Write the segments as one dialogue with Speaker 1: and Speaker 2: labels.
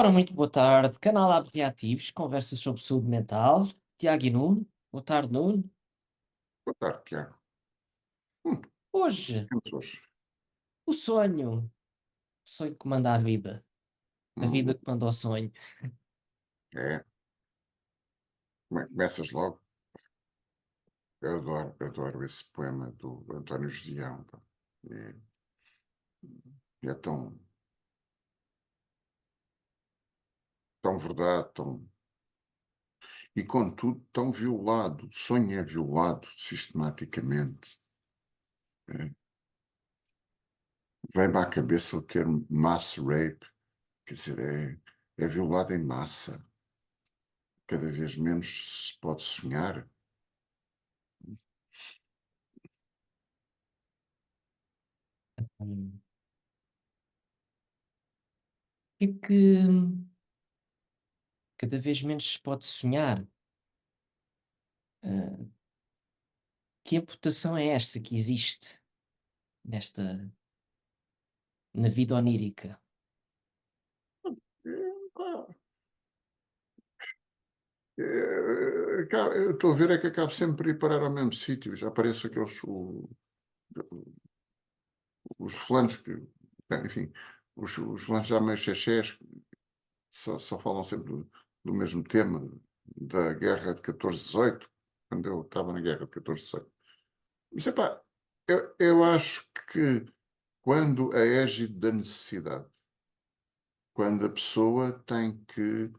Speaker 1: Ora, muito boa tarde. Canal Abre Reativos, conversas sobre saúde mental. Tiago e Nuno. Boa tarde, Nuno.
Speaker 2: Boa tarde, Tiago. Hum,
Speaker 1: Hoje,
Speaker 2: temos hoje.
Speaker 1: o sonho que manda a vida
Speaker 2: Hum,
Speaker 1: que manda o sonho.
Speaker 2: é, começas logo. Eu adoro esse poema do António Julião. Pá. É, é tão verdade, e contudo tão violado. O sonho é violado sistematicamente. É. Vem-me à cabeça o termo mass rape, quer dizer, é violado em massa. Cada vez menos se pode sonhar.
Speaker 1: Hum, O que é que cada vez menos se pode sonhar? Ah, que amputação é esta que existe nesta, na vida onírica?
Speaker 2: Pá, eu estou a ver é que acabo sempre por ir parar ao mesmo sítio. Já aparece os fulanos que, bem, enfim, os fulanos já meio chechés, só falam sempre do mesmo tema, da guerra de 14-18, quando eu estava na guerra de 14-18. Mas, epá, eu acho que quando a égide da necessidade, quando a pessoa tem que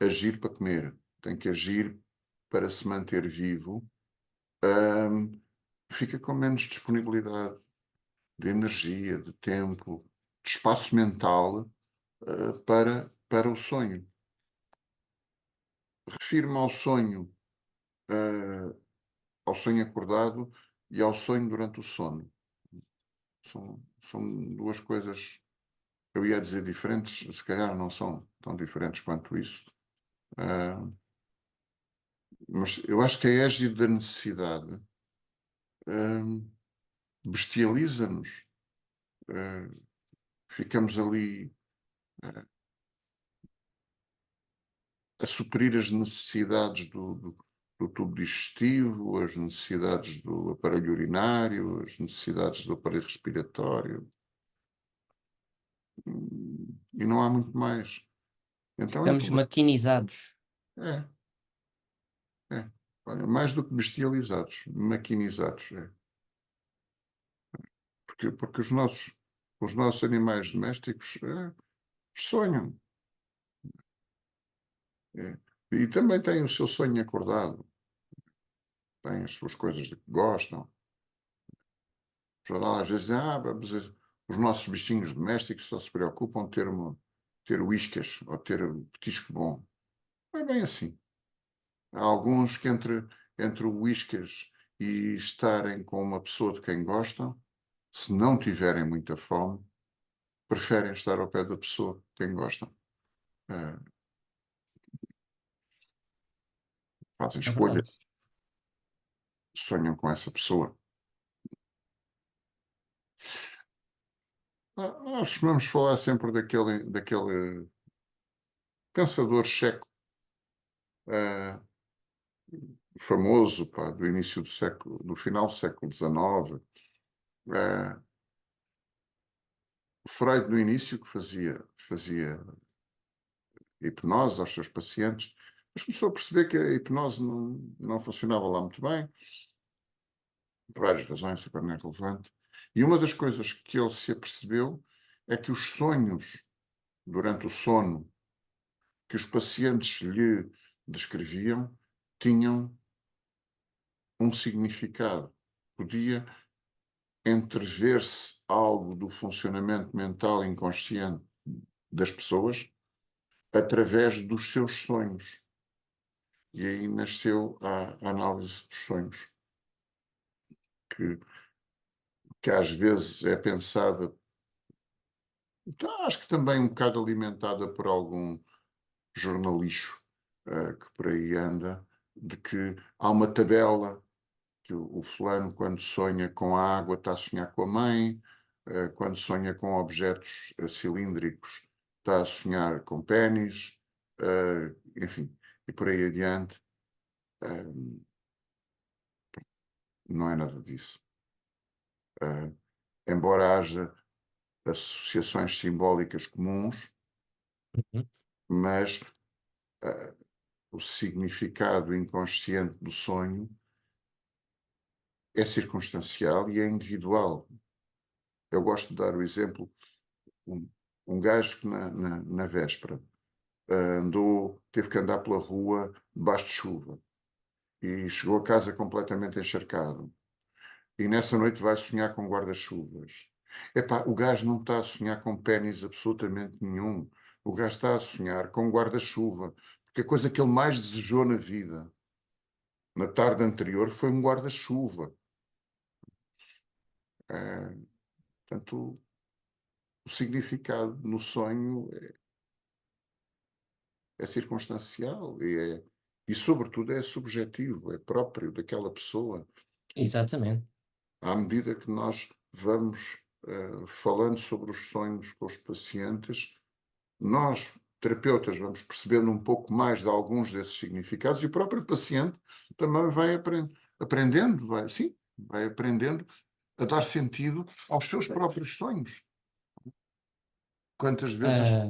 Speaker 2: agir para comer, tem que agir para se manter vivo, hum, fica com menos disponibilidade de energia, de tempo, de espaço mental, para o sonho. Refiro-me ao sonho acordado e ao sonho durante o sono. São duas coisas, eu ia dizer diferentes, se calhar não são tão diferentes quanto isso. Ah, mas eu acho que a égide da necessidade ah, bestializa-nos. Ah, ficamos ali a suprir as necessidades do tubo digestivo, as necessidades do aparelho urinário, as necessidades do aparelho respiratório, e não há muito mais. Então é
Speaker 1: Ficamos
Speaker 2: por
Speaker 1: maquinizados.
Speaker 2: é, é. Olha, mais do que bestializados, maquinizados, é. Porque os nossos animais domésticos sonham, é. E também têm o seu sonho acordado, têm as suas coisas de que gostam. Para lá, às vezes, mas os nossos bichinhos domésticos só se preocupam ter uíscas ou ter petisco bom. Não é bem assim. Há alguns que entre o uíscas e estarem com uma pessoa de quem gostam, se não tiverem muita fome, preferem estar ao pé da pessoa de quem gostam. Eh, fazem
Speaker 1: É verdade.
Speaker 2: escolhas, sonham com essa pessoa. Nós costumamos falar sempre daquele pensador checo, eh, famoso, pá, do início do final do século XIX. Eh, Freud, no início, que fazia hipnose aos seus pacientes, mas começou a perceber que a hipnose não funcionava lá muito bem, por várias razões, super não é relevante. E uma das coisas que ele se apercebeu é que os sonhos, durante o sono, que os pacientes lhe descreviam, tinham um significado. Podia entrever-se algo do funcionamento mental inconsciente das pessoas através dos seus sonhos. E aí nasceu a análise dos sonhos, que, que às vezes é pensada, então, acho que também um bocado alimentada por algum jornalixo que por aí anda, de que há uma tabela que o fulano, quando sonha com a água, está a sonhar com a mãe, quando sonha com objetos cilíndricos, está a sonhar com pénis, enfim, e por aí adiante. Não é nada disso. Embora haja associações simbólicas comuns,
Speaker 1: Uhum.
Speaker 2: mas o significado inconsciente do sonho é circunstancial e é individual. Eu gosto de dar o exemplo, um gajo que na véspera teve que andar pela rua debaixo de chuva e chegou a casa completamente encharcado. E nessa noite vai sonhar com guarda-chuvas. Epá, o gajo não está a sonhar com pénis absolutamente nenhum. O gajo está a sonhar com guarda-chuva. Porque a coisa que ele mais desejou na vida, na tarde anterior, foi um guarda-chuva. Portanto, o significado no sonho é circunstancial e, sobretudo, é subjetivo, é próprio daquela pessoa.
Speaker 1: Exatamente.
Speaker 2: À medida que nós vamos falando sobre os sonhos com os pacientes, nós, terapeutas, vamos percebendo um pouco mais de alguns desses significados e o próprio paciente também vai aprendendo, vai aprendendo a dar sentido aos seus próprios sonhos. Quantas vezes...
Speaker 1: Ah,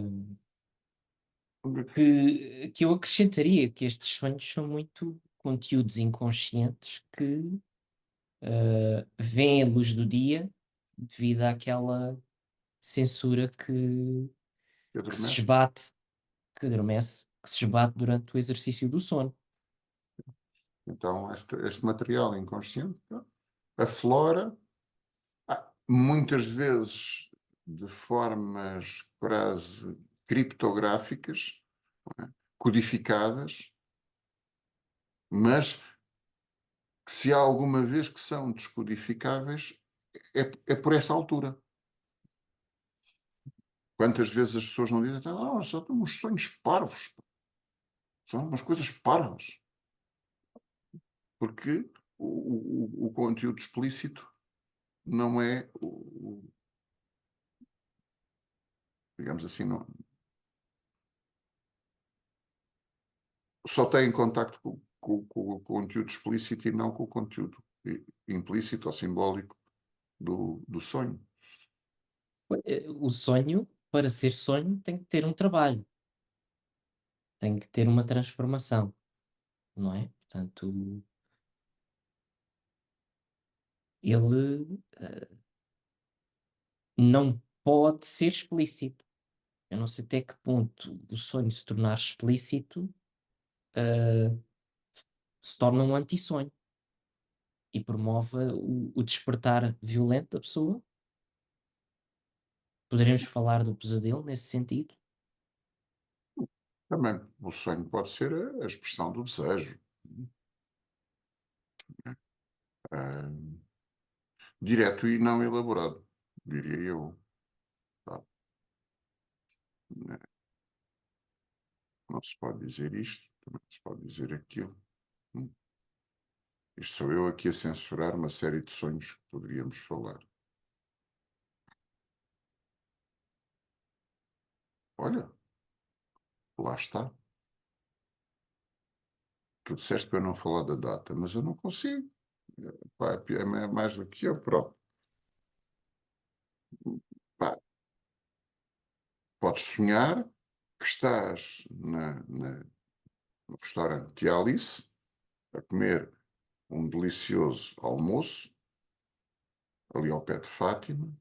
Speaker 1: que eu acrescentaria que estes sonhos são muito conteúdos inconscientes que veem a luz do dia devido àquela censura que se
Speaker 2: adormece?
Speaker 1: esbate, que adormece, que se esbate durante o exercício do sono.
Speaker 2: Então, este material inconsciente aflora, muitas vezes de formas quase criptográficas, não é? Codificadas, mas que se há alguma vez que são descodificáveis, é por esta altura. Quantas vezes as pessoas não dizem, só têm uns sonhos parvos, são umas coisas parvas, porque o conteúdo explícito não é, digamos assim, não, só tem contacto com o conteúdo explícito e não com o conteúdo implícito ou simbólico do sonho.
Speaker 1: O sonho, para ser sonho, tem que ter um trabalho, tem que ter uma transformação, não é? Portanto, ele não pode ser explícito. Eu não sei até que ponto o sonho se tornar explícito se torna um antissonho e promove o despertar violento da pessoa. Poderíamos falar do pesadelo nesse sentido?
Speaker 2: Também o sonho pode ser a expressão do desejo. ah, Direto e não elaborado, diria eu. Tá? Não se pode dizer isto, também não se pode dizer aquilo. Hum. Isto sou eu aqui a censurar uma série de sonhos que poderíamos falar. Olha, lá está. Tu disseste para eu não falar da data, mas eu não consigo. Pá, é mais do que eu próprio. Pá, podes sonhar que estás no restaurante de Alice a comer um delicioso almoço ali ao pé de Fátima,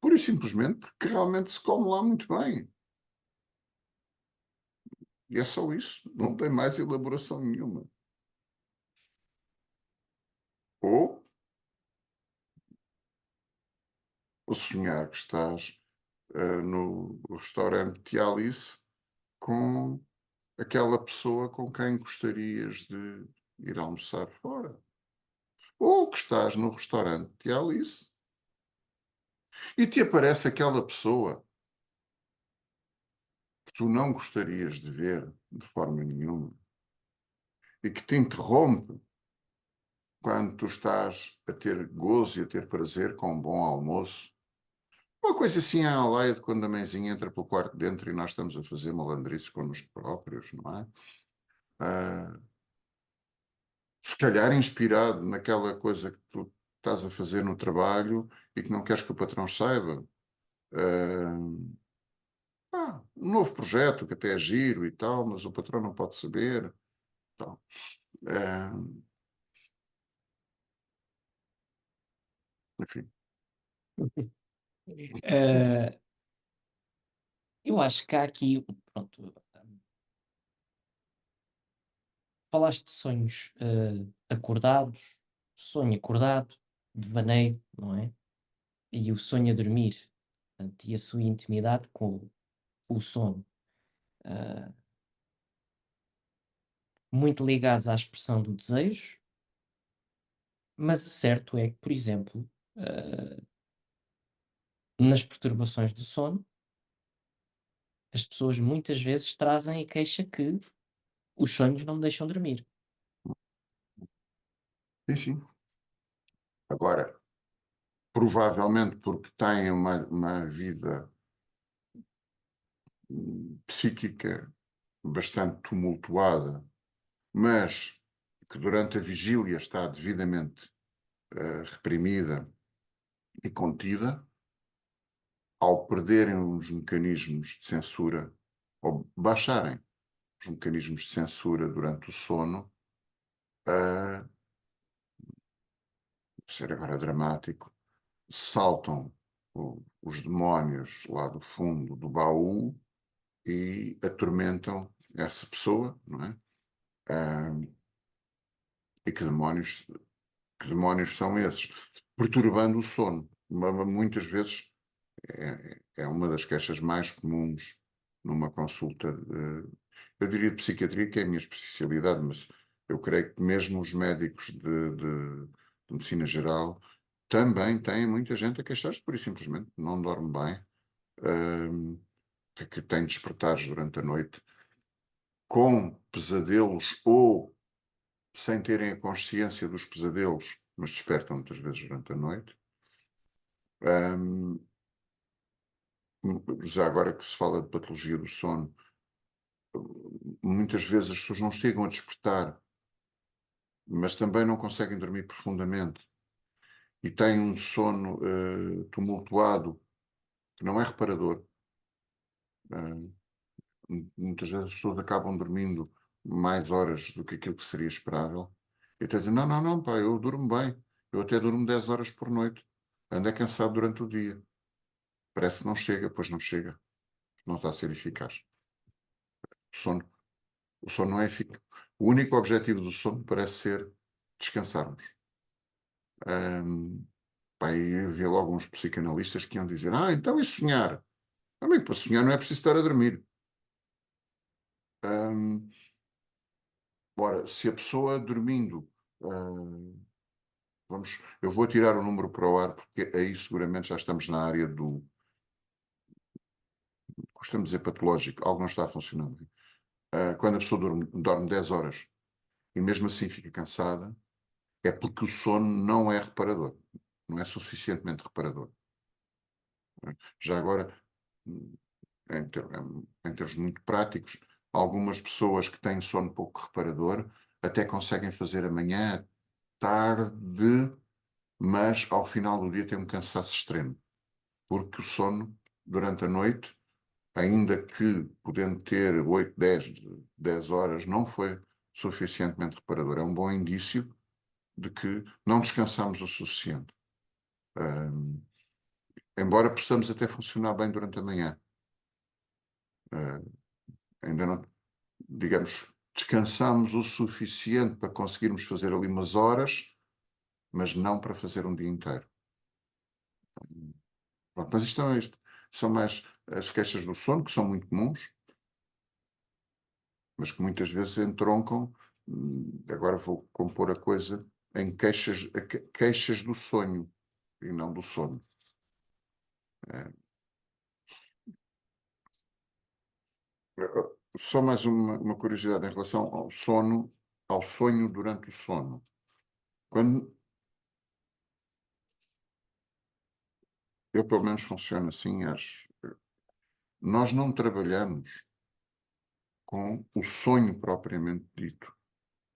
Speaker 2: pura e simplesmente porque realmente se come lá muito bem. E é só isso, não tem mais elaboração nenhuma. Ou o sonhar que estás no restaurante de Alice com aquela pessoa com quem gostarias de ir almoçar fora. Ou que estás no restaurante de Alice e te aparece aquela pessoa que tu não gostarias de ver de forma nenhuma e que te interrompe quando tu estás a ter gozo e a ter prazer com um bom almoço Uma coisa assim à leia de quando a mãezinha entra pelo quarto dentro e nós estamos a fazer malandrices connosco próprios, não é? Ah, se calhar inspirado naquela coisa que tu estás a fazer no trabalho e que não queres que o patrão saiba. Um novo projeto que até é giro e tal, mas o patrão não pode saber. Tal. Ah, enfim.
Speaker 1: Eh, eu acho que há aqui, pronto, falaste de sonhos, acordados, sonho acordado, devaneio, não é? E o sonho a dormir, portanto, e a sua intimidade com o sono, ah, muito ligados à expressão do desejo, mas o certo é que, por exemplo, nas perturbações do sono, as pessoas muitas vezes trazem a queixa que os sonhos não me deixam dormir.
Speaker 2: Sim, sim. Agora, provavelmente porque têm uma vida psíquica bastante tumultuada, mas que durante a vigília está devidamente reprimida e contida, ao perderem os mecanismos de censura, ou baixarem os mecanismos de censura durante o sono, a ser agora dramático, saltam os demónios lá do fundo do baú e atormentam essa pessoa, não é? Ah, e que demónios são esses? Perturbando o sono. Muitas vezes é uma das queixas mais comuns numa consulta, eu diria de psiquiatria, que é a minha especialidade, mas eu creio que mesmo os médicos de medicina geral também têm muita gente a queixar-se, por e simplesmente não dorme bem, que tem despertares durante a noite, com pesadelos ou sem terem a consciência dos pesadelos, mas despertam muitas vezes durante a noite. Hum, Já agora que se fala de patologia do sono, muitas vezes as pessoas não chegam a despertar, mas também não conseguem dormir profundamente e têm um sono tumultuado que não é reparador. Uh, Muitas vezes as pessoas acabam dormindo mais horas do que aquilo que seria esperável e até dizem, não, não, não, pá, eu durmo bem, eu até durmo 10 horas por noite, ando é cansado durante o dia. Parece que não chega, pois não chega, não está a ser eficaz. O sono, o sono não é eficaz. O único objetivo do sono parece ser descansarmos. Um, Pá, e havia logo uns psicanalistas que iam dizer, então e sonhar? Amigo, para sonhar não é preciso estar a dormir. Um, Ora, se a pessoa dormindo, eu vou tirar o número para o ar, porque aí seguramente já estamos na área do, costumamos dizer patológico, algo não está a funcionar bem. Quando a pessoa dorme 10 horas e mesmo assim fica cansada, é porque o sono não é reparador, não é suficientemente reparador. Já agora, em termos muito práticos, algumas pessoas que têm sono pouco reparador até conseguem fazer amanhã, tarde, mas ao final do dia têm um cansaço extremo, porque o sono durante a noite, ainda que podendo ter 8, 10 horas, não foi suficientemente reparador. É um bom indício de que não descansamos o suficiente. Embora possamos até funcionar bem durante a manhã. Ainda não, digamos, descansamos o suficiente para conseguirmos fazer ali umas horas, mas não para fazer um dia inteiro. Pronto, mas isto são mais as queixas do sono, que são muito comuns, mas que muitas vezes entroncam. Agora vou compor a coisa em queixas do sonho e não do sono. Só mais uma curiosidade em relação ao sono, ao sonho durante o sono. Quando eu pelo menos funciono assim, acho. Nós não trabalhamos com o sonho propriamente dito.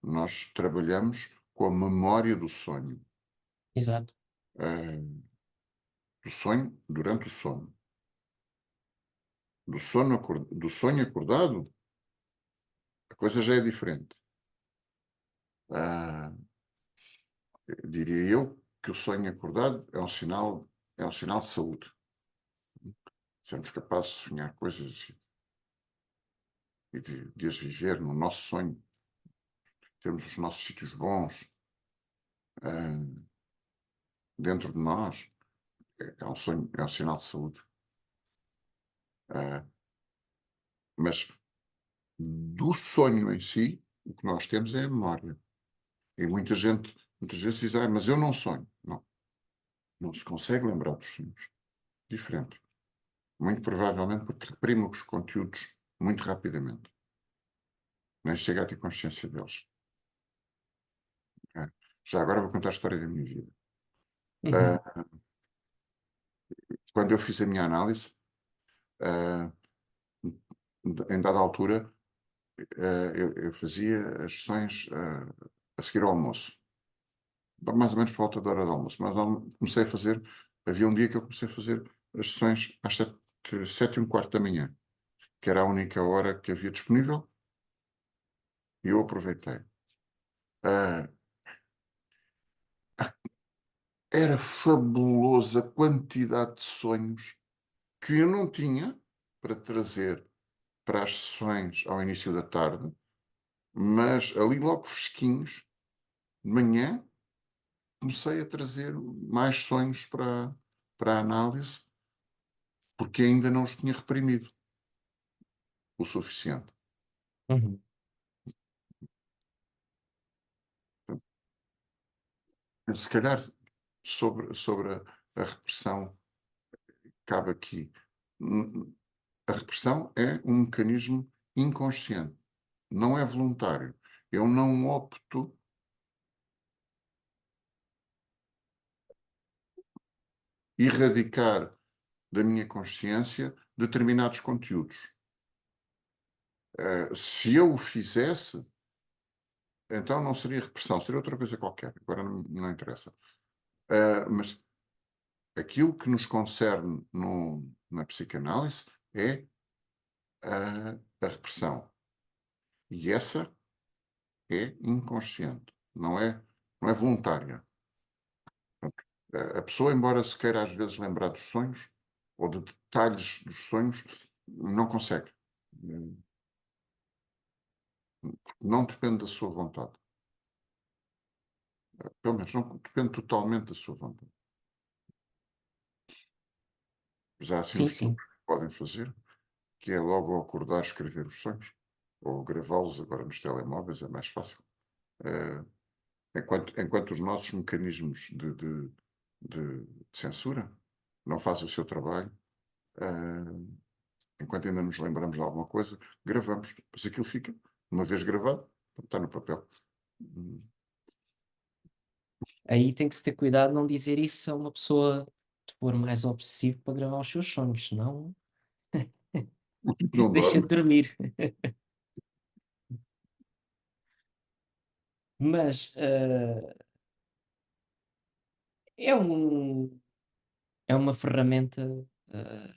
Speaker 2: Nós trabalhamos com a memória do sonho.
Speaker 1: Exato.
Speaker 2: Ah, do sonho durante o sono. Do sonho acordado, a coisa já é diferente. Ah, diria eu que o sonho acordado é um sinal de saúde. Sermos capazes de sonhar coisas e de as viver no nosso sonho. Termos os nossos sítios bons ah, dentro de nós. É um sonho, é um sinal de saúde. Ah, mas do sonho em si, o que nós temos é a memória. E muita gente, muitas vezes diz, mas eu não sonho. Não, não se consegue lembrar dos sonhos. Diferente. Muito provavelmente porque reprime os conteúdos muito rapidamente. Nem chega a ter consciência deles. Ok? Já agora vou contar a história da minha vida.
Speaker 1: Uhum.
Speaker 2: Ah, quando eu fiz a minha análise, ah, em dada altura, eu fazia as sessões a seguir ao almoço. Mais ou menos por volta da hora do almoço. Mas comecei a fazer, havia um dia que eu comecei a fazer as sessões às 7h15 da manhã, que era a única hora que havia disponível, e eu aproveitei. Ah, era fabulosa a quantidade de sonhos que eu não tinha para trazer para as sessões ao início da tarde, mas ali logo fresquinhos, de manhã, comecei a trazer mais sonhos para a análise, porque ainda não os tinha reprimido o suficiente.
Speaker 1: Uhum.
Speaker 2: Se calhar sobre a repressão, cabe aqui. A repressão é um mecanismo inconsciente, não é voluntário. Eu não opto erradicar da minha consciência determinados conteúdos. Se eu o fizesse, então não seria repressão, seria outra coisa qualquer. Agora não interessa. Mas aquilo que nos concerne na psicanálise é a repressão. E essa é inconsciente, não é voluntária. A pessoa, embora se queira às vezes lembrar dos sonhos, ou de detalhes dos sonhos, não consegue. Não depende da sua vontade. Pelo menos não depende totalmente da sua vontade. Já há assim
Speaker 1: Sim,
Speaker 2: uns truques
Speaker 1: sim.
Speaker 2: que podem fazer, que é logo ao acordar escrever os sonhos, ou gravá-los agora nos telemóveis, é mais fácil. Eh, enquanto os nossos mecanismos de censura não fazem o seu trabalho, eh, enquanto ainda nos lembramos de alguma coisa, gravamos. Depois aquilo fica, uma vez gravado, está no papel. Hum,
Speaker 1: Aí tem que se ter cuidado de não dizer isso a uma pessoa que for mais obsessivo para gravar os seus sonhos, senão
Speaker 2: Não
Speaker 1: deixa de
Speaker 2: dorme.
Speaker 1: dormir. Mas, é um é uma ferramenta, ah,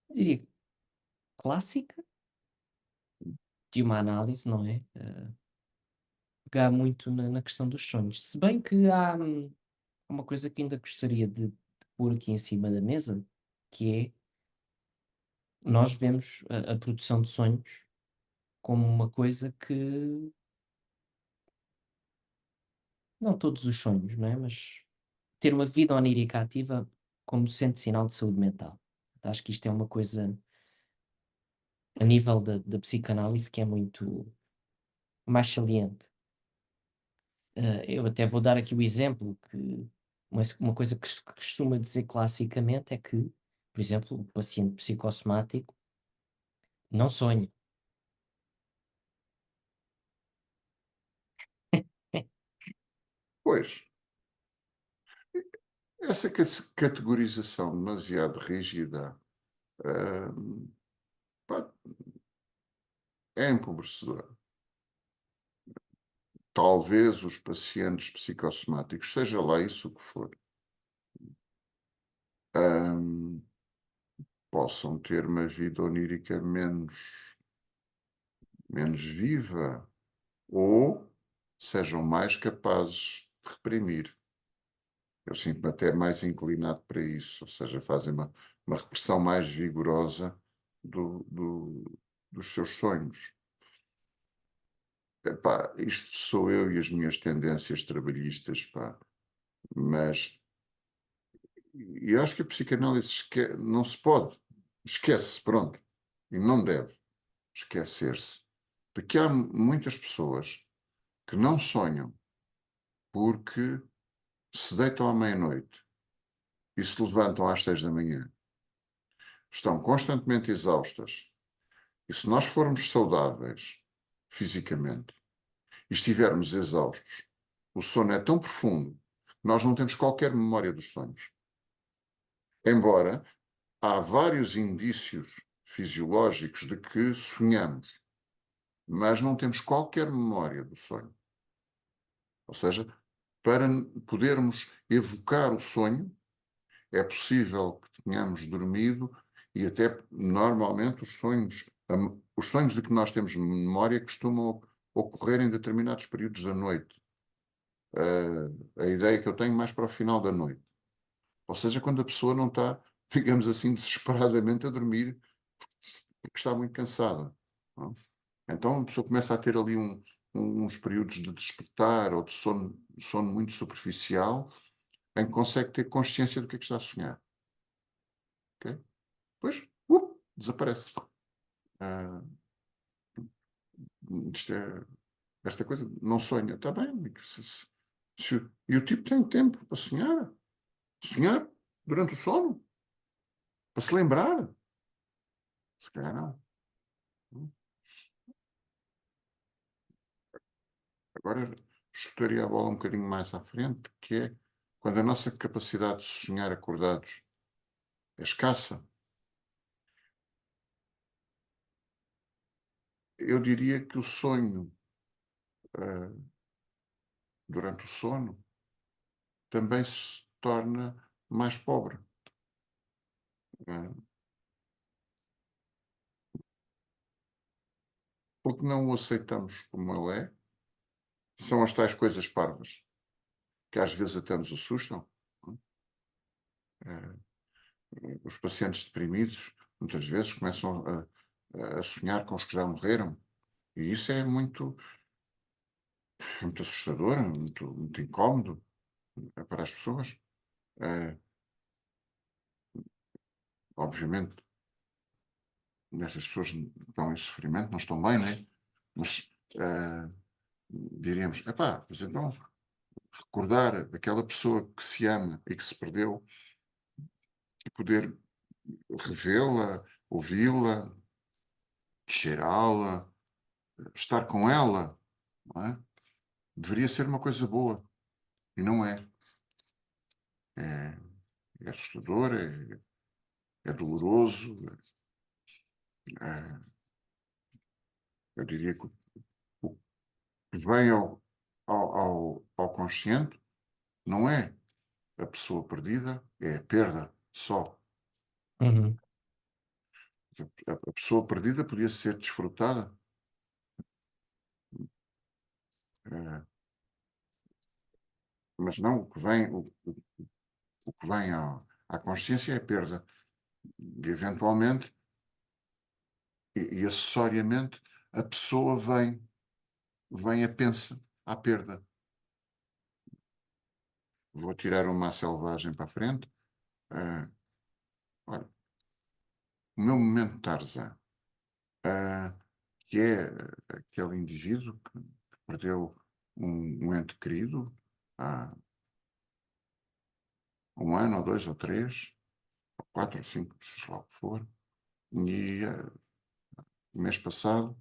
Speaker 1: eu diria clássica de uma análise, não é? Pegar muito na questão dos sonhos. Se bem que há uma coisa que ainda gostaria de pôr aqui em cima da mesa, que é, nós vemos a produção de sonhos como uma coisa que, não todos os sonhos, não é? Mas ter uma vida onírica ativa como sendo sinal de saúde mental. Acho que isto é uma coisa a nível da psicanálise que é muito mais saliente. Eu até vou dar aqui o exemplo que uma coisa que se costuma dizer classicamente é que, por exemplo, o paciente psicossomático não sonha.
Speaker 2: Pois, essa categorização demasiado rígida, hum, pá, é empobrecedora. Talvez os pacientes psicossomáticos, seja lá isso o que for, hum, possam ter uma vida onírica menos viva ou sejam mais capazes de reprimir. Eu sinto-me até mais inclinado para isso, ou seja, fazem uma repressão mais vigorosa dos seus sonhos. Epá, isto sou eu e as minhas tendências trabalhistas, pá, mas e eu acho que a psicanálise não se pode, esquece, pronto, e não deve esquecer-se de que há muitas pessoas que não sonham porque se deitam à meia-noite e se levantam às 6 da manhã, estão constantemente exaustas. E se nós formos saudáveis fisicamente e estivermos exaustos, o sono é tão profundo que nós não temos qualquer memória dos sonhos. Embora há vários indícios fisiológicos de que sonhamos, mas não temos qualquer memória do sonho. Ou seja, para podermos evocar o sonho, é possível que tenhamos dormido e até normalmente os sonhos de que nós temos memória costumam ocorrer em determinados períodos da noite. A ideia que eu tenho mais para o final da noite. Ou seja, quando a pessoa não está, digamos assim, desesperadamente a dormir porque está muito cansada. Não é? Então a pessoa começa a ter ali uns períodos de despertar ou de sono muito superficial em que consegue ter consciência do que é que está a sonhar. Ok? Depois, desaparece. Ah, isto esta coisa, não sonha, está bem. E o tipo tem tempo para sonhar. Sonhar durante o sono, para se lembrar. Se calhar não. Agora, chutaria a bola um bocadinho mais à frente, que é quando a nossa capacidade de sonhar acordados é escassa, eu diria que o sonho ah, durante o sono também se torna mais pobre. Ah, porque não o aceitamos como ele é, são as tais coisas parvas, que às vezes até nos assustam. Ah, os pacientes deprimidos muitas vezes começam a sonhar com os que já morreram, e isso é muito assustador, muito incómodo para as pessoas. Ah, obviamente, essas pessoas estão em sofrimento, não estão bem, né? Mas diríamos, epá, mas então recordar aquela pessoa que se ama e que se perdeu e poder revê-la, ouvi-la, cheirá-la, estar com ela, não é? Deveria ser uma coisa boa e não é. É, é assustador, é doloroso. Eu diria que o que vem ao consciente não é a pessoa perdida, é a perda só.
Speaker 1: Uhum.
Speaker 2: A pessoa perdida podia ser desfrutada, eh, mas não o que vem à consciência é a perda. E, eventualmente, e acessoriamente, a pessoa vem a pensa à perda. Vou tirar uma selvagem para a frente. Olha, o meu momento de Tarzan, ah, que é aquele indivíduo que perdeu um ente querido há um ano, ou dois, ou três, ou quatro, ou cinco, seja lá o que for, e no mês passado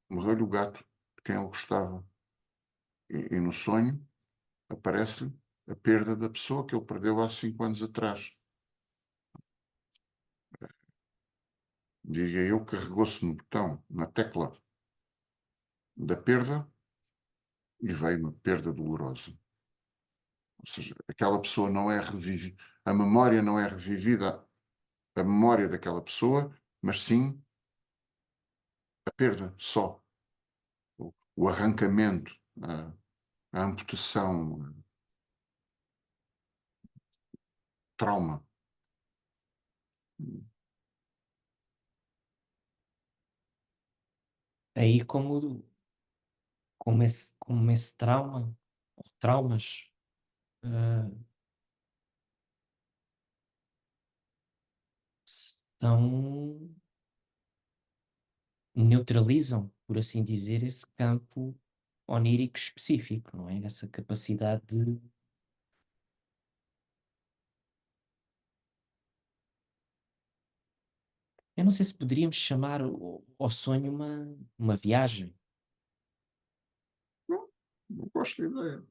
Speaker 2: morreu-lhe o gato de quem ele gostava. E no sonho aparece-lhe a perda da pessoa que ele perdeu há 5 anos atrás. Diria eu, carregou-se no botão, na tecla da perda e veio uma perda dolorosa. Ou seja, aquela pessoa não é revivida, a memória não é revivida, a memória daquela pessoa, mas sim a perda só, o arrancamento, a amputação, trauma.
Speaker 1: Aí como esse trauma, ou traumas, ah, são neutralizam, por assim dizer, esse campo onírico específico, não é? Essa capacidade de eu não sei se poderíamos chamar ao sonho uma viagem,
Speaker 2: Não, não gosto da ideia.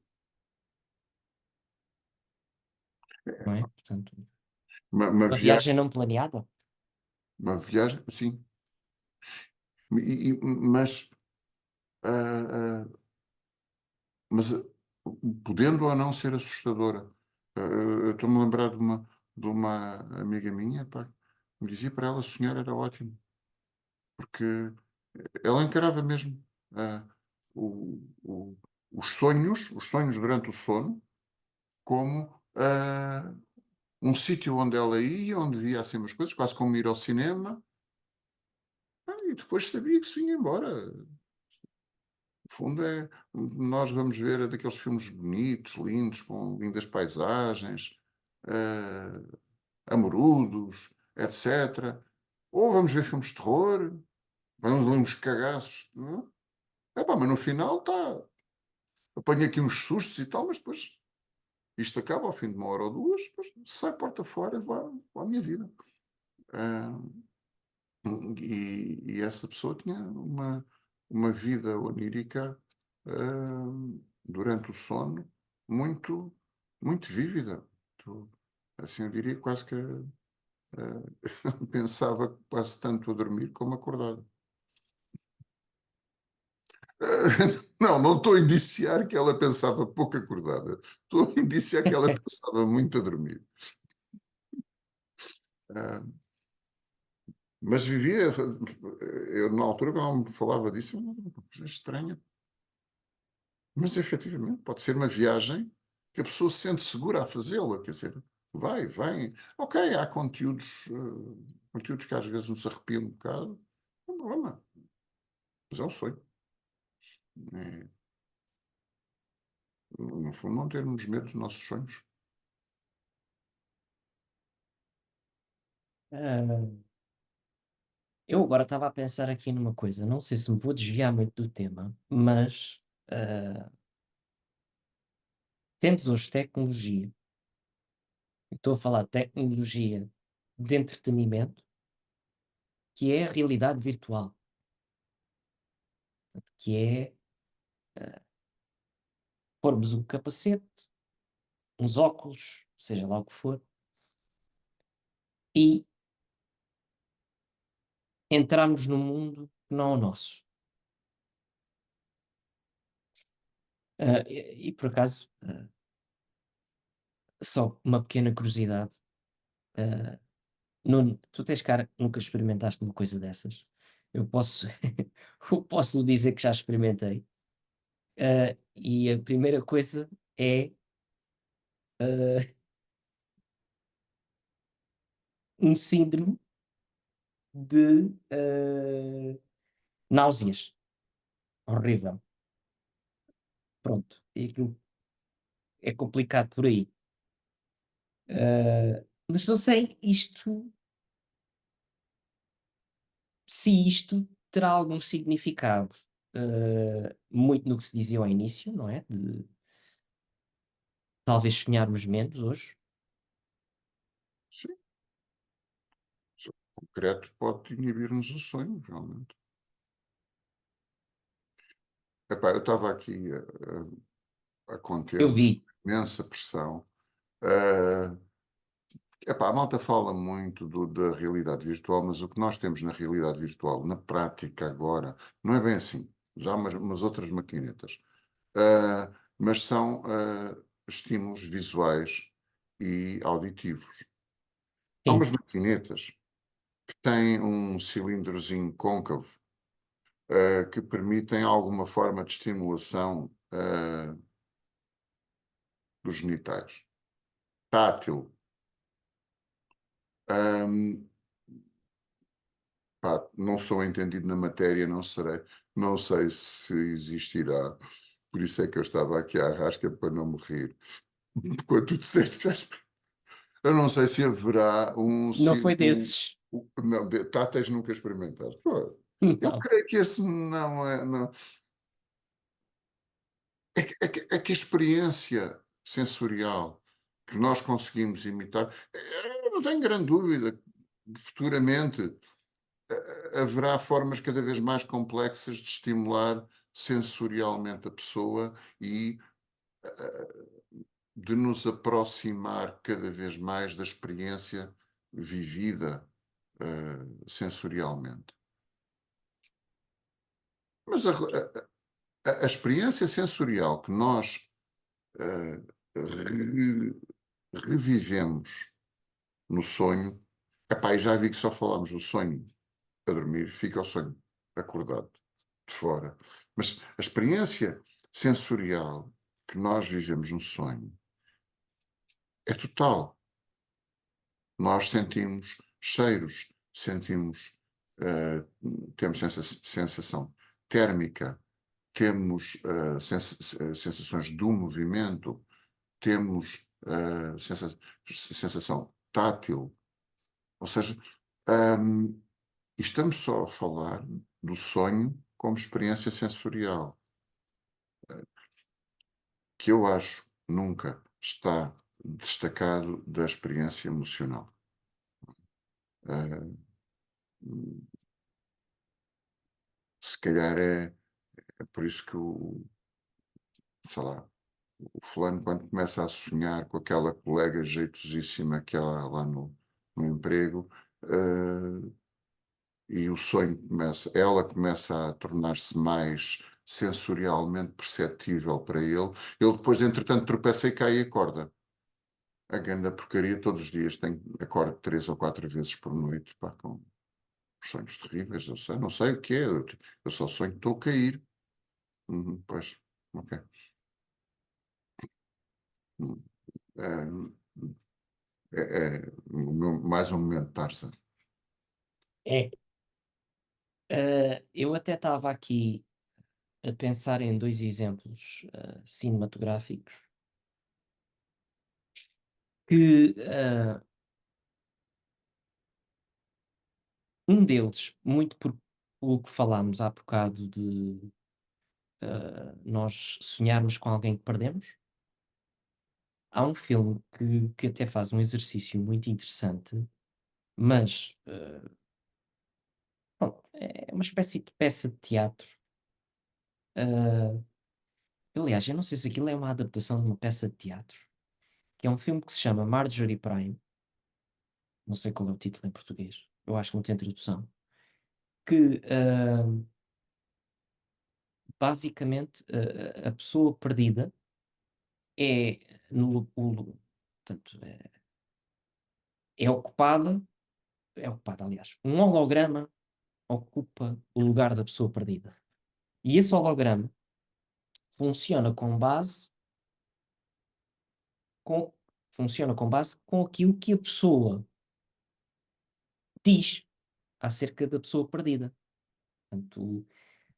Speaker 1: não é? Portanto,
Speaker 2: Uma
Speaker 1: uma
Speaker 2: viagem,
Speaker 1: viagem não planeada.
Speaker 2: uma viagem, sim. Mas, ah, mas podendo ou não ser assustadora. Eu estou-me a lembrar de uma amiga minha, pá, me dizia para ela sonhar era ótimo, porque ela encarava mesmo ah, o- o- os sonhos durante o sono, como um sítio onde ela ia, onde via assim umas coisas, quase como ir ao cinema, e depois sabia que se vinha embora. No fundo é, nós vamos ver daqueles filmes bonitos, lindos, com lindas paisagens, eh, amorudos, etc. Ou vamos ver filmes de terror, vamos ler uns cagaços. Não? Epá, mas no final está. Apanha aqui uns sustos e tal, mas depois isto acaba ao fim de 1 hora ou 2, depois sai porta fora e vou à minha vida. Ah, e essa pessoa tinha uma vida onírica durante o sono muito, muito vívida. Assim, eu diria quase que pensava quase tanto a dormir como acordado. Não, não estou a indiciar que ela pensava pouco acordada. Estou a indiciar que ela pensava muito a dormir. Ah, mas vivia, eu na altura, quando ela me falava disso, é estranha. Mas efetivamente pode ser uma viagem que a pessoa se sente segura a fazê-la, quer dizer, vai. Ok, há conteúdos que às vezes nos arrepiam um bocado, não é problema, mas é um sonho. É, no fundo, não termos medo dos nossos sonhos.
Speaker 1: Ah, eu agora estava a pensar aqui numa coisa, não sei se me vou desviar muito do tema, mas ah, temos hoje tecnologia, estou a falar de tecnologia de entretenimento, que é a realidade virtual, que é pormos um capacete, uns óculos, seja lá o que for, e entrarmos num mundo que não é o nosso. E por acaso, só uma pequena curiosidade, ah, Nuno, tu tens cara que nunca experimentaste uma coisa dessas. Eu posso, eu posso lhe dizer que já experimentei. E a primeira coisa é um síndrome de náuseas. Horrível. Pronto. E aquilo é complicado por aí. Mas não sei se isto terá algum significado. Muito no que se dizia ao início, não é? De talvez sonharmos menos hoje.
Speaker 2: Sim, o concreto pode inibir-nos o sonho, realmente. Epá, eu estava aqui a
Speaker 1: Eu
Speaker 2: conter-me
Speaker 1: vi.
Speaker 2: imensa pressão. Ah, epá, a malta fala muito da realidade virtual, mas o que nós temos na realidade virtual, na prática agora, não é bem assim. Já há umas outras maquinetas. Mas são estímulos visuais e auditivos. Há
Speaker 1: Sim,
Speaker 2: umas maquinetas que têm um cilindrozinho côncavo que permitem alguma forma de estimulação dos genitais. Tátil. Ahm, pá, não sou entendido na matéria, não serei. Não sei se existirá. Por isso é que eu estava aqui à rasca para não me rir. Quando tu disseste que já eu não sei se haverá
Speaker 1: não foi desses.
Speaker 2: não, táteis nunca experimentaste. Pô, eu
Speaker 1: Não.
Speaker 2: creio que esse não é. Não. É que a experiência sensorial que nós conseguimos imitar, eu não tenho grande dúvida que futuramente haverá formas cada vez mais complexas de estimular sensorialmente a pessoa e de nos aproximar cada vez mais da experiência vivida sensorialmente. Mas a experiência sensorial que nós eh, re- revivemos no sonho, epá, e já vi que só falamos do sonho a dormir, fica o sonho acordado de fora. Mas a experiência sensorial que nós vivemos no sonho é total. Nós sentimos cheiros, sentimos, eh, temos sensação térmica, temos sensações do movimento, temos sensação tátil, ou seja, hum, estamos só a falar do sonho como experiência sensorial, que eu acho nunca está destacado da experiência emocional. Uh, Se calhar é por isso que sei lá, o fulano quando começa a sonhar com aquela colega jeitosíssima que há lá no emprego, e o sonho ela começa a tornar-se mais sensorialmente perceptível para ele. Ele depois, entretanto, tropeça e cai e acorda. A grande porcaria todos os dias, acorda 3 ou 4 vezes por noite, pá, com sonhos terríveis, eu sei, não sei o que é, eu só sonho que estou a cair. Uhum, pois, ok. Hum, mais um momento, Tarzan.
Speaker 1: É. Eu até estava aqui a pensar em 2 exemplos, cinematográficos que, um deles, muito por o que falámos há bocado de, nós sonharmos com alguém que perdemos. Há um filme que até faz um exercício muito interessante, mas, pronto, é uma espécie de peça de teatro. Ah, aliás, eu não sei se aquilo é uma adaptação de uma peça de teatro, que é um filme que se chama Marjorie Prime, não sei qual é o título em português, eu acho que não tem tradução, que, basicamente, a pessoa perdida é no portanto, é ocupada, aliás, um holograma ocupa o lugar da pessoa perdida. E esse holograma funciona com base com funciona com base com aquilo que a pessoa diz acerca da pessoa perdida. Portanto,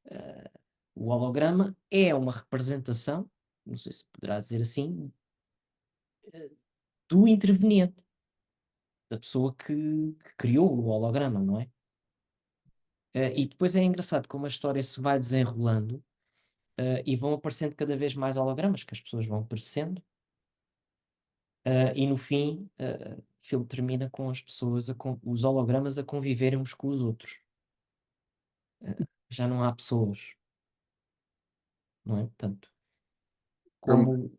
Speaker 1: eh, o holograma é uma representação, não sei se poderá dizer assim, do interveniente, da pessoa que criou o holograma, não é? E depois é engraçado como a história se vai desenrolando, e vão aparecendo cada vez mais hologramas, que as pessoas vão aparecendo, e no fim, o filme termina com as pessoas, os hologramas a conviverem uns com os outros. Já não há pessoas, não é? Portanto,
Speaker 2: Eu,
Speaker 1: como.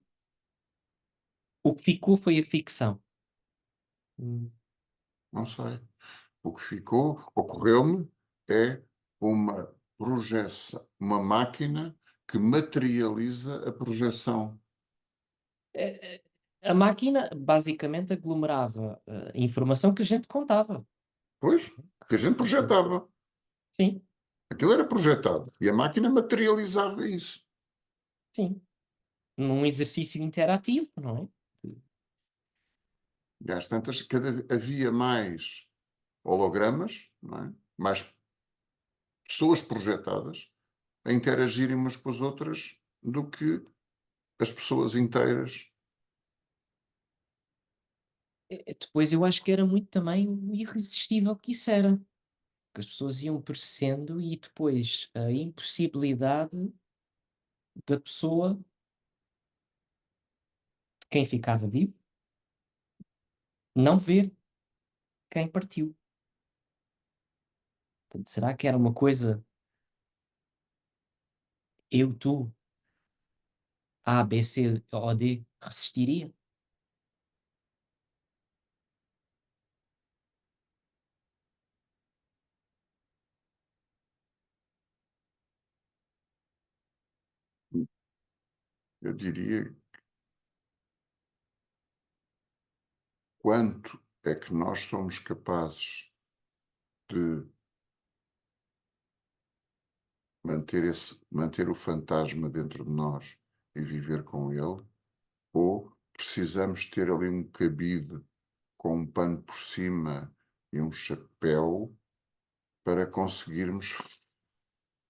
Speaker 1: O que ficou foi a ficção. Hum,
Speaker 2: Não sei. O que ficou, ocorreu-me, é uma projeção, uma máquina que materializa a projeção.
Speaker 1: a a máquina basicamente aglomerava a informação que a gente contava.
Speaker 2: Pois, que a gente projetava.
Speaker 1: Sim,
Speaker 2: Aquilo era projetado e a máquina materializava isso.
Speaker 1: sim. Num exercício interativo, não é?
Speaker 2: E às tantas, havia mais hologramas, não é? Mais pessoas projetadas a interagirem umas com as outras do que as pessoas inteiras.
Speaker 1: Depois eu acho que era muito também o irresistível que isso era. Que as pessoas iam crescendo e depois a impossibilidade da pessoa, de quem ficava vivo, não ver quem partiu. Portanto, será que era uma coisa eu, tu, A, B, C ou D resistiria?
Speaker 2: Eu diria quanto é que nós somos capazes de manter o fantasma dentro de nós e viver com ele, ou precisamos ter ali um cabide com um pano por cima e um chapéu para conseguirmos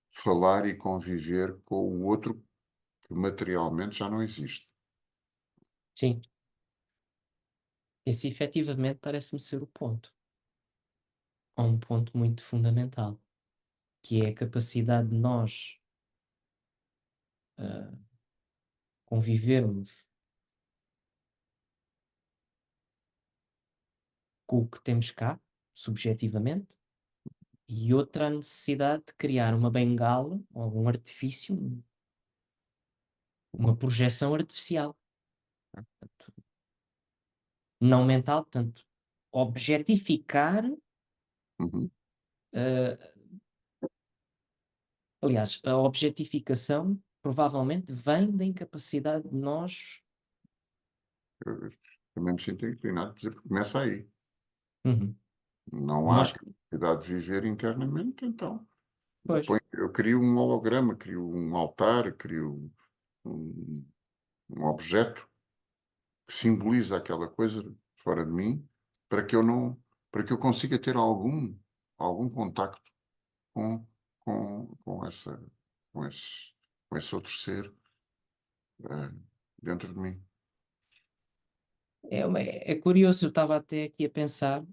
Speaker 2: falar e conviver com o outro que materialmente já não existe.
Speaker 1: Sim, esse efetivamente parece-me ser o ponto. Há um ponto muito fundamental, que é a capacidade de nós ah, convivermos com o que temos cá, subjetivamente, e outra a necessidade de criar uma bengala ou um artifício, uma projeção artificial, portanto, não mental, portanto, objetificar,
Speaker 2: Uhum.
Speaker 1: ah, aliás, a objetificação provavelmente vem da incapacidade de nós.
Speaker 2: Eu também me sinto inclinado a dizer que começa aí.
Speaker 1: Uhum.
Speaker 2: Não há
Speaker 1: Nós,
Speaker 2: capacidade de viver internamente, então
Speaker 1: pois,
Speaker 2: eu crio um holograma, crio um altar, crio um, um objeto que simboliza aquela coisa fora de mim, para que eu não, para que eu consiga ter algum contacto com, com essa, com esse outro ser eh, dentro de mim.
Speaker 1: é curioso, eu estava até aqui a pensar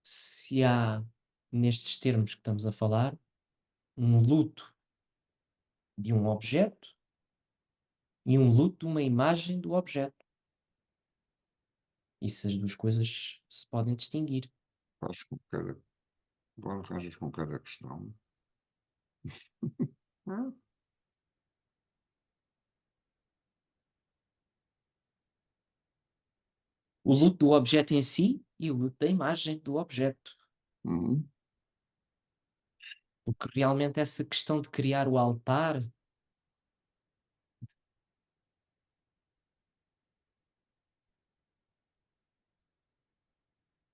Speaker 1: se há, nestes termos que estamos a falar, um luto de um objeto e um luto de uma imagem do objeto. E se as duas coisas se podem distinguir.
Speaker 2: Fazes com cada, arranjas com cada questão. Ah,
Speaker 1: O luto do objeto em si e o luto da imagem do objeto.
Speaker 2: uhum.
Speaker 1: Porque realmente essa questão de criar o altar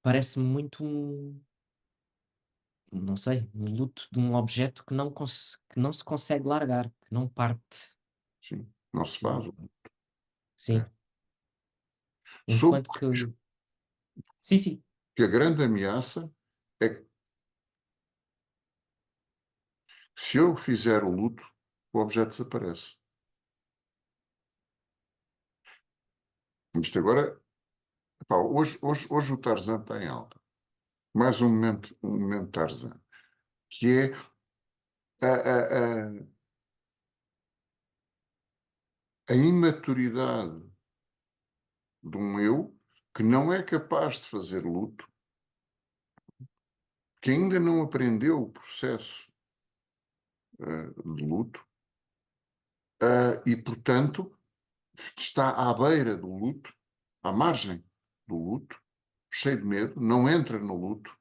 Speaker 1: parece-me muito não sei, um luto de um objeto que não se consegue largar, que não parte.
Speaker 2: Sim, não se faz.
Speaker 1: Hum,
Speaker 2: É.
Speaker 1: sim,
Speaker 2: Sob
Speaker 1: enquanto que sim, sim,
Speaker 2: que a grande ameaça é que se eu fizer o luto, o objeto desaparece. Isto agora, epá, hoje o Tarzan está em alta. Mais um momento Tarzan, que é a a imaturidade de um eu que não é capaz de fazer luto, que ainda não aprendeu o processo de luto, e, portanto, está à beira do luto, à margem do luto, cheio de medo, não entra no luto,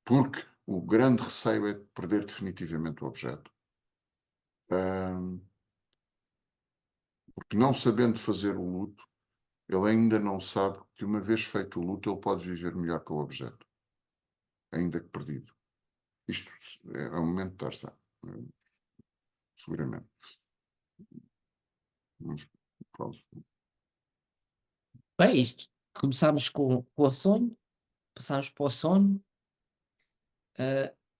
Speaker 2: porque o grande receio é de perder definitivamente o objeto. Porque não sabendo fazer o luto, ele ainda não sabe que uma vez feito o luto, ele pode viver melhor que o objeto, ainda que perdido. Isto é um momento de Tarzan, seguramente. Mas, pronto.
Speaker 1: Bem, isto. Começámos com o sonho, passámos para o sono,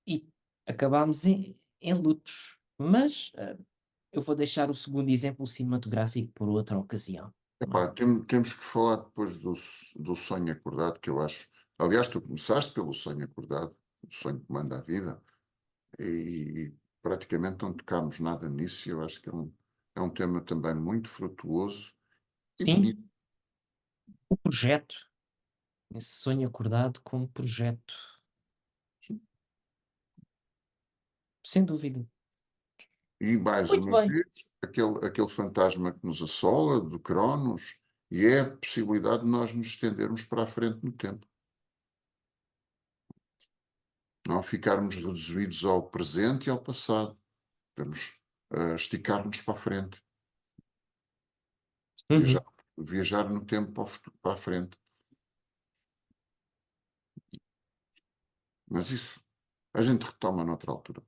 Speaker 1: e acabámos em lutos. Mas eu vou deixar o segundo exemplo cinematográfico por outra ocasião, não é?
Speaker 2: Epá, temos que falar depois do sonho acordado, que eu acho. Aliás, tu começaste pelo sonho acordado, o sonho que manda a vida, e praticamente não tocámos nada nisso. Eu acho que é um tema também muito frutuoso e
Speaker 1: Sim,
Speaker 2: bonito.
Speaker 1: o projeto, esse sonho acordado como projeto, sem dúvida.
Speaker 2: E mais
Speaker 1: Muito
Speaker 2: uma
Speaker 1: bem.
Speaker 2: vez, aquele fantasma que nos assola, do Cronos, e é a possibilidade de nós nos estendermos para a frente no tempo. Não ficarmos reduzidos ao presente e ao passado. Devemos esticar-nos para a frente, viajar,
Speaker 1: Uhum.
Speaker 2: viajar no tempo para a frente. Mas isso a gente retoma noutra altura.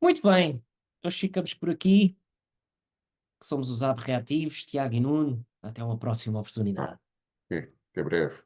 Speaker 1: Muito bem. Nós ficamos por aqui, que somos os Reativos, Tiago e Nuno. Até uma próxima
Speaker 2: Tá?
Speaker 1: oportunidade.
Speaker 2: Ok, até breve.